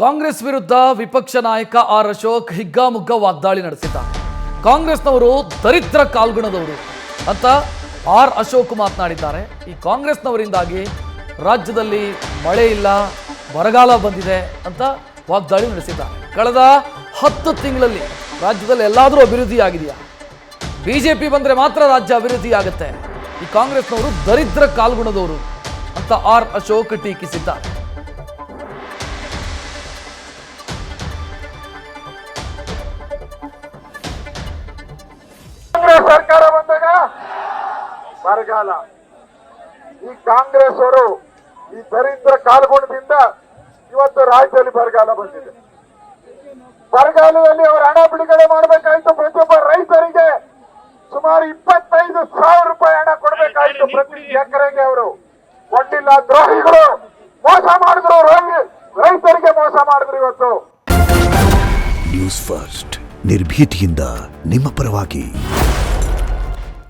ಕಾಂಗ್ರೆಸ್ ವಿರುದ್ಧ ವಿಪಕ್ಷ ನಾಯಕ ಆರ್ ಅಶೋಕ್ ಹಿಗ್ಗಾಮುಗ್ಗಾ ವಾಗ್ದಾಳಿ ನಡೆಸಿದ್ದಾರೆ. ಕಾಂಗ್ರೆಸ್ನವರು ದರಿದ್ರ ಕಾಲ್ಗುಣದವರು ಅಂತ ಆರ್ ಅಶೋಕ್ ಮಾತನಾಡಿದ್ದಾರೆ. ಈ ಕಾಂಗ್ರೆಸ್ನವರಿಂದಾಗಿ ರಾಜ್ಯದಲ್ಲಿ ಮಳೆ ಇಲ್ಲ, ಬರಗಾಲ ಬಂದಿದೆ ಅಂತ ವಾಗ್ದಾಳಿ ನಡೆಸಿದ್ದಾರೆ. ಕಳೆದ 10 ತಿಂಗಳಲ್ಲಿ ರಾಜ್ಯದಲ್ಲಿ ಎಲ್ಲಾದರೂ ಅಭಿವೃದ್ಧಿ ಆಗಿದೆಯಾ? ಬಿಜೆಪಿ ಬಂದರೆ ಮಾತ್ರ ರಾಜ್ಯ ಅಭಿವೃದ್ಧಿ ಆಗುತ್ತೆ. ಈ ಕಾಂಗ್ರೆಸ್ನವರು ದರಿದ್ರ ಕಾಲ್ಗುಣದವರು ಅಂತ ಆರ್ ಅಶೋಕ್ ಟೀಕಿಸಿದ್ದಾರೆ. ಸರ್ಕಾರ ಬಂದಾಗ ಬರಗಾಲ. ಈ ಕಾಂಗ್ರೆಸ್ ಅವರು ಈ ದರಿದ್ರ ಕಾಲ್ಗುಣದಿಂದ ಇವತ್ತು ರಾಜ್ಯದಲ್ಲಿ ಬರಗಾಲ ಬಂದಿದೆ. ಬರಗಾಲದಲ್ಲಿ ಅವರು ಹಣ ಬಿಡುಗಡೆ ಮಾಡಬೇಕಾಯ್ತು. ಪ್ರತಿಯೊಬ್ಬ ರೈತರಿಗೆ ಸುಮಾರು 25,000 ರೂಪಾಯಿ ಹಣ ಕೊಡಬೇಕಾಯ್ತು ಪ್ರತಿ ಎಕರೆಗೆ. ಅವರು ಕೊಟ್ಟಿಲ್ಲ. ದ್ರೋಹಿಗಳು ಮೋಸ ಮಾಡಿದ್ರು, ರೈತರಿಗೆ ಮೋಸ ಮಾಡಿದ್ರು. ಇವತ್ತು ನ್ಯೂಸ್ ಫಸ್ಟ್ ನಿರ್ಭೀತಿಯಿಂದ ನಿಮ್ಮ ಪರವಾಗಿ.